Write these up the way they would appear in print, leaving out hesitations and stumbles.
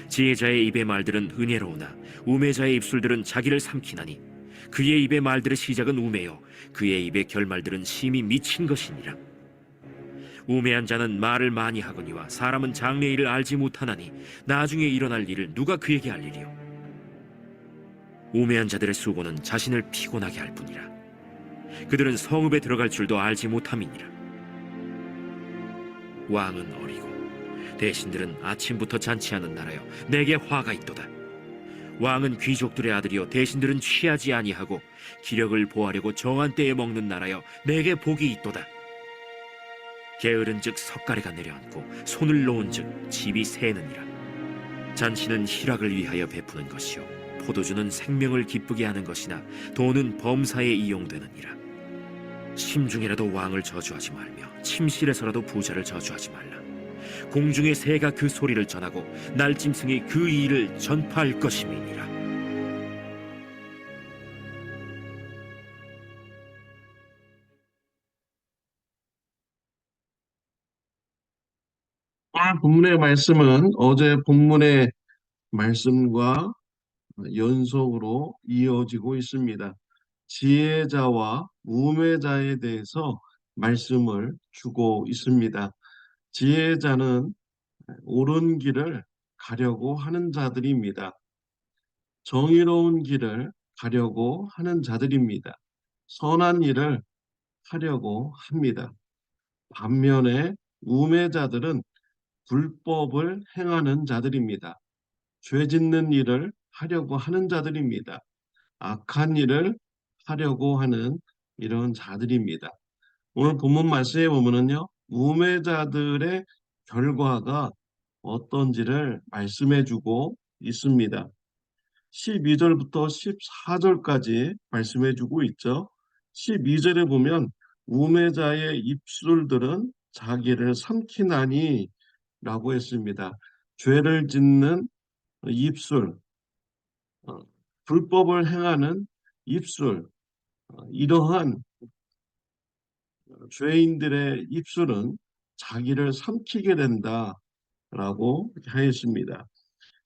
지혜자의 입의 말들은 은혜로우나 우매자의 입술들은 자기를 삼키나니 그의 입의 말들의 시작은 우매요 그의 입의 결말들은 심히 미친 것이니라. 우매한 자는 말을 많이 하거니와 사람은 장래 일을 알지 못하나니 나중에 일어날 일을 누가 그에게 알리리요. 우매한 자들의 수고는 자신을 피곤하게 할 뿐이라. 그들은 성읍에 들어갈 줄도 알지 못함이니라. 왕은 어리고 대신들은 아침부터 잔치하는 나라여 내게 화가 있도다. 왕은 귀족들의 아들이요 대신들은 취하지 아니하고 기력을 보하려고 정한 때에 먹는 나라여 내게 복이 있도다. 게으른즉 석가래가 내려앉고 손을 놓은즉 집이 새느니라. 잔치는 희락을 위하여 베푸는 것이요 포도주는 생명을 기쁘게 하는 것이나 돈은 범사에 이용되느니라. 심중에라도 왕을 저주하지 말며 침실에서라도 부자를 저주하지 말라. 공중의 새가 그 소리를 전하고 날짐승이 그 일을 전파할 것임이니라. 오늘 본문의 말씀은 어제 본문의 말씀과 연속으로 이어지고 있습니다. 지혜자와 우매자에 대해서 말씀을 주고 있습니다. 지혜자는 옳은 길을 가려고 하는 자들입니다. 정의로운 길을 가려고 하는 자들입니다. 선한 일을 하려고 합니다. 반면에 우매자들은 불법을 행하는 자들입니다. 죄 짓는 일을 하려고 하는 자들입니다. 악한 일을 하려고 하는 이런 자들입니다. 오늘 본문 말씀에 보면은요, 우매자들의 결과가 어떤지를 말씀해주고 있습니다. 12절부터 14절까지 말씀해주고 있죠. 12절에 보면 우매자의 입술들은 자기를 삼키나니 라고 했습니다. 죄를 짓는 입술, 어, 불법을 행하는 입술, 이러한 죄인들의 입술은 자기를 삼키게 된다라고 하였습니다.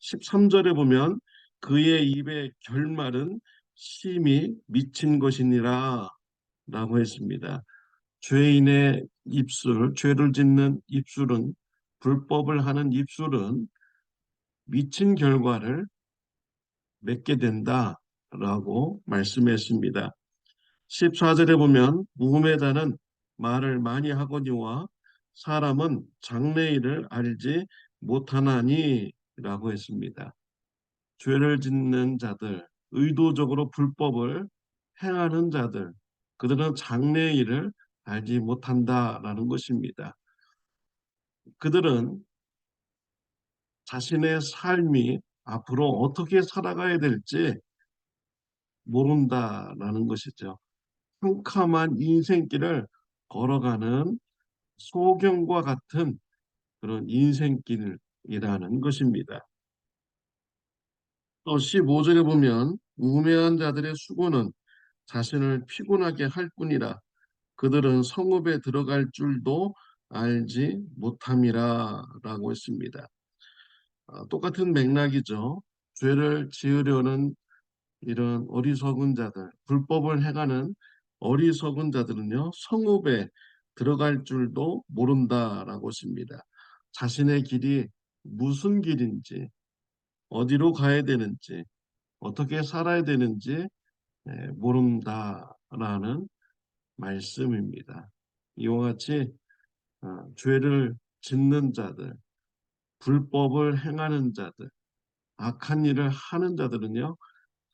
13절에 보면 그의 입의 결말은 심히 미친 것이니라 라고 했습니다. 죄인의 입술, 죄를 짓는 입술은, 불법을 하는 입술은 미친 결과를 맺게 된다라고 말씀했습니다. 14절에 보면 우매자는 말을 많이 하거니와 사람은 장래일을 알지 못하나니 라고 했습니다. 죄를 짓는 자들, 의도적으로 불법을 행하는 자들, 그들은 장래일을 알지 못한다라는 것입니다. 그들은 자신의 삶이 앞으로 어떻게 살아가야 될지 모른다라는 것이죠. 캄캄한 인생길을 걸어가는 소경과 같은 그런 인생길이라는 것입니다. 또 15절에 보면 우매한 자들의 수고는 자신을 피곤하게 할 뿐이라 그들은 성읍에 들어갈 줄도 알지 못함이라 라고 했습니다. 똑같은 맥락이죠. 죄를 지으려는 이런 어리석은 자들, 불법을 행하는 어리석은 자들은요, 성읍에 들어갈 줄도 모른다라고 했습니다. 자신의 길이 무슨 길인지, 어디로 가야 되는지, 어떻게 살아야 되는지 모른다라는 말씀입니다. 이와 같이 죄를 짓는 자들, 불법을 행하는 자들, 악한 일을 하는 자들은요,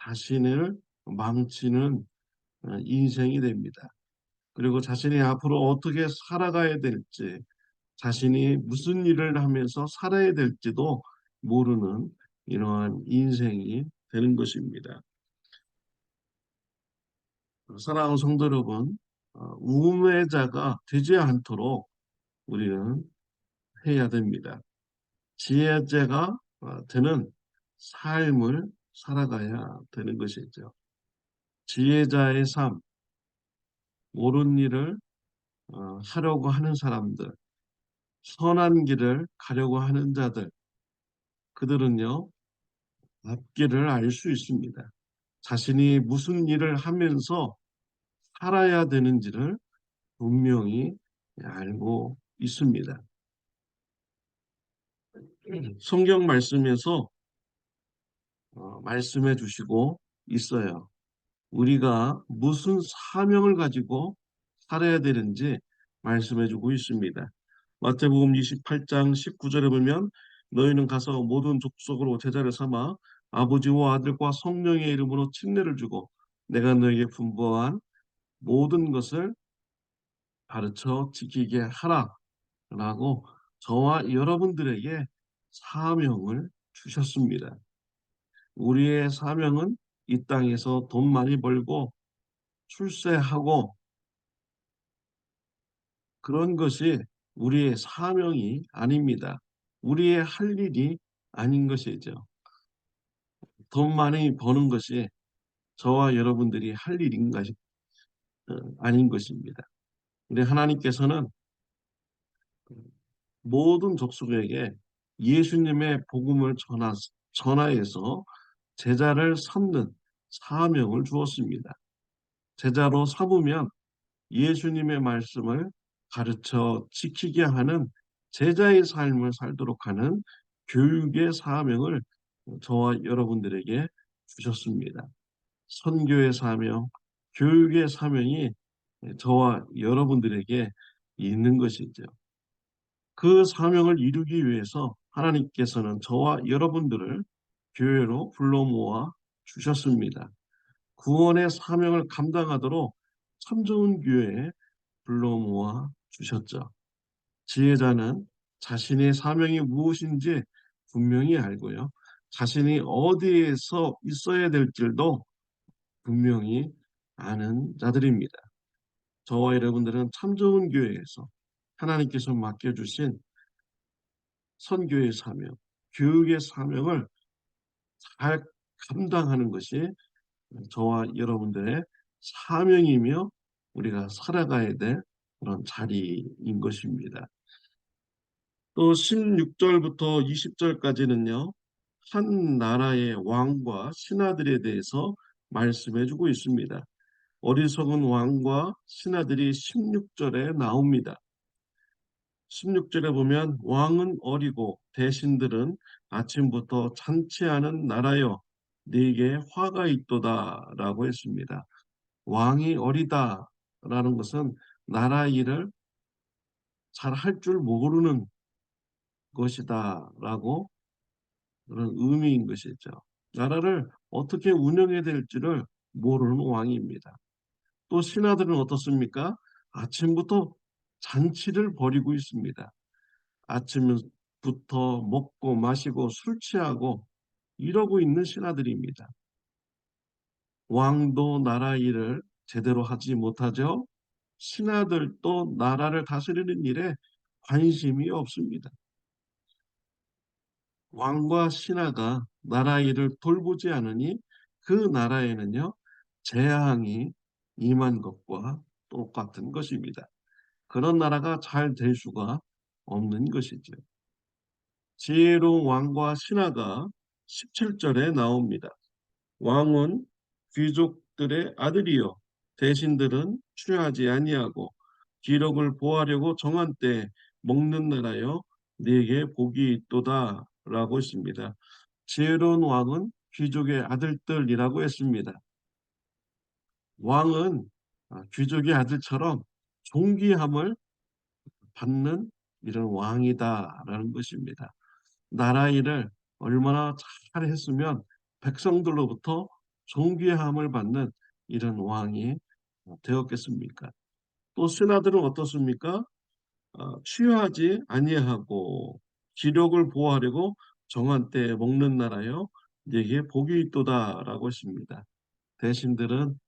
자신을 망치는 인생이 됩니다. 그리고 자신이 앞으로 어떻게 살아가야 될지, 자신이 무슨 일을 하면서 살아야 될지도 모르는 이러한 인생이 되는 것입니다. 사랑하는 성도 여러분, 우매자가 되지 않도록 우리는 해야 됩니다. 지혜자가 되는 삶을 살아가야 되는 것이죠. 지혜자의 삶, 옳은 일을 하려고 하는 사람들, 선한 길을 가려고 하는 자들, 그들은요, 앞길을 알 수 있습니다. 자신이 무슨 일을 하면서 살아야 되는지를 분명히 알고 있습니다. 성경 말씀에서 말씀해 주시고 있어요. 우리가 무슨 사명을 가지고 살아야 되는지 말씀해 주고 있습니다. 마태복음 28장 19절에 보면 너희는 가서 모든 족속으로 제자를 삼아 아버지와 아들과 성령의 이름으로 침례를 주고 내가 너에게 분부한 모든 것을 가르쳐 지키게 하라라고 저와 여러분들에게 사명을 주셨습니다. 우리의 사명은 이 땅에서 돈 많이 벌고 출세하고 그런 것이 우리의 사명이 아닙니다. 우리의 할 일이 아닌 것이죠. 돈 많이 버는 것이 저와 여러분들이 할 일인 것이 아닌 것입니다. 근데 하나님께서는 모든 족속에게 예수님의 복음을 전하여서 제자를 삼는 사명을 주었습니다. 제자로 삼으면 예수님의 말씀을 가르쳐 지키게 하는 제자의 삶을 살도록 하는 교육의 사명을 저와 여러분들에게 주셨습니다. 선교의 사명, 교육의 사명이 저와 여러분들에게 있는 것이죠. 그 사명을 이루기 위해서 하나님께서는 저와 여러분들을 교회로 불러 모아 주셨습니다. 구원의 사명을 감당하도록 참 좋은 교회에 불러 모아 주셨죠. 지혜자는 자신의 사명이 무엇인지 분명히 알고요. 자신이 어디에서 있어야 될지도 분명히 아는 자들입니다. 저와 여러분들은 참 좋은 교회에서 하나님께서 맡겨주신 선교의 사명, 교육의 사명을 잘 감당하는 것이 저와 여러분들의 사명이며 우리가 살아가야 될 그런 자리인 것입니다. 또 16절부터 20절까지는요. 한 나라의 왕과 신하들에 대해서 말씀해 주고 있습니다. 어리석은 왕과 신하들이 16절에 나옵니다. 16절에 보면 왕은 어리고 대신들은 아침부터 잔치하는 나라여 네게 화가 있도다라고 했습니다. 왕이 어리다라는 것은 나라 일을 잘 할 줄 모르는 것이다라고 그런 의미인 것이죠. 나라를 어떻게 운영해야 될지를 모르는 왕입니다. 또 신하들은 어떻습니까? 아침부터 잔치를 벌이고 있습니다. 아침부터 먹고 마시고 술 취하고 이러고 있는 신하들입니다. 왕도 나라 일을 제대로 하지 못하죠. 신하들도 나라를 다스리는 일에 관심이 없습니다. 왕과 신하가 나라 일을 돌보지 않으니 그 나라에는요, 재앙이 임한 것과 똑같은 것입니다. 그런 나라가 잘 될 수가 없는 것이죠. 지혜로운 왕과 신하가 17절에 나옵니다. 왕은 귀족들의 아들이요 대신들은 취하지 아니하고 기록을 보하려고 정한 때 먹는 나라여 네게 복이 있도다라고 했습니다. 지혜로운 왕은 귀족의 아들들이라고 했습니다. 왕은 귀족의 아들처럼 존귀함을 받는 이런 왕이다라는 것입니다. 나라 일을 얼마나 잘했으면 백성들로부터 존귀함을 받는 이런 왕이 되었겠습니까? 또 신하들은 어떻습니까? 취하지 아니하고 기력을 보호하려고 정한 때에 먹는 나라여 네게 복이 있도다라고 했습니다. 대신들은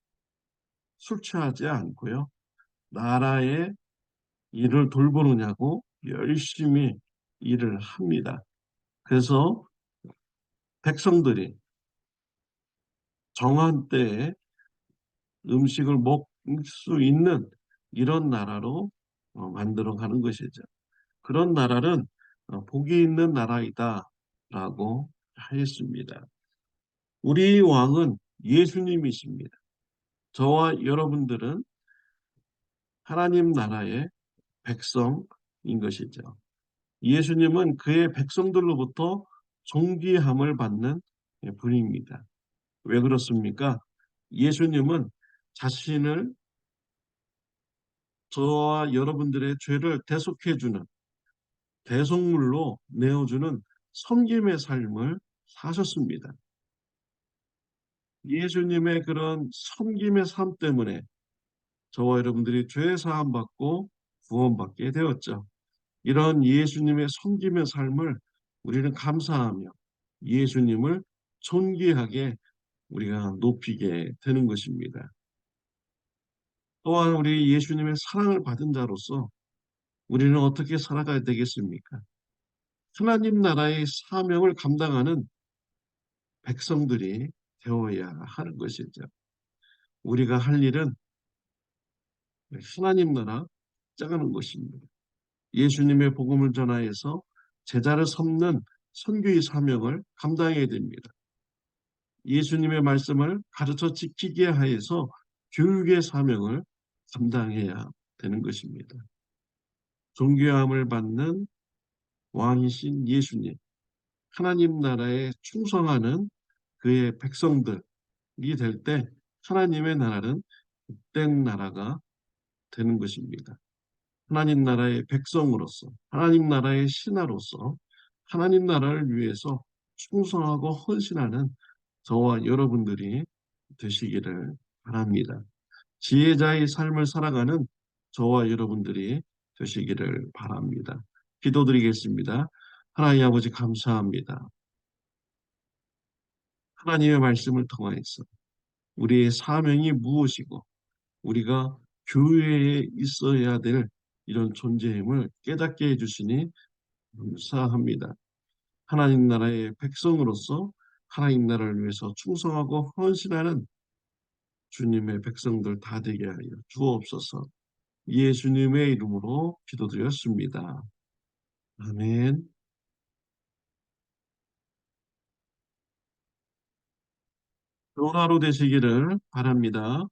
술 취하지 않고요. 나라의 일을 돌보느냐고 열심히 일을 합니다. 그래서 백성들이 정한 때에 음식을 먹을 수 있는 이런 나라로 만들어가는 것이죠. 그런 나라는 복이 있는 나라이다라고 하였습니다. 우리 왕은 예수님이십니다. 저와 여러분들은 하나님 나라의 백성인 것이죠. 예수님은 그의 백성들로부터 존귀함을 받는 분입니다. 왜 그렇습니까? 예수님은 자신을 저와 여러분들의 죄를 대속해주는 대속물로 내어주는 섬김의 삶을 사셨습니다. 예수님의 그런 섬김의 삶 때문에 저와 여러분들이 죄 사함 받고 구원받게 되었죠. 이런 예수님의 섬김의 삶을 우리는 감사하며 예수님을 존귀하게 우리가 높이게 되는 것입니다. 또한 우리 예수님의 사랑을 받은 자로서 우리는 어떻게 살아가야 되겠습니까? 하나님 나라의 사명을 감당하는 백성들이 되어야 하는 것이죠. 우리가 할 일은 하나님 나라 짜가는 것입니다. 예수님의 복음을 전하여서 제자를 섬는 선교의 사명을 감당해야 됩니다. 예수님의 말씀을 가르쳐 지키게 하여서 교육의 사명을 감당해야 되는 것입니다. 존귀함을 받는 왕이신 예수님, 하나님 나라에 충성하는 그의 백성들이 될 때 하나님의 나라는 복된 나라가 되는 것입니다. 하나님 나라의 백성으로서, 하나님 나라의 신하로서 하나님 나라를 위해서 충성하고 헌신하는 저와 여러분들이 되시기를 바랍니다. 지혜자의 삶을 살아가는 저와 여러분들이 되시기를 바랍니다. 기도드리겠습니다. 하나님 아버지 감사합니다. 하나님의 말씀을 통하여서 우리의 사명이 무엇이고 우리가 교회에 있어야 될 이런 존재임을 깨닫게 해주시니 감사합니다. 하나님 나라의 백성으로서 하나님 나라를 위해서 충성하고 헌신하는 주님의 백성들 다 되게 하여 주옵소서. 예수님의 이름으로 기도드렸습니다. 아멘. 좋은 하루 되시기를 바랍니다.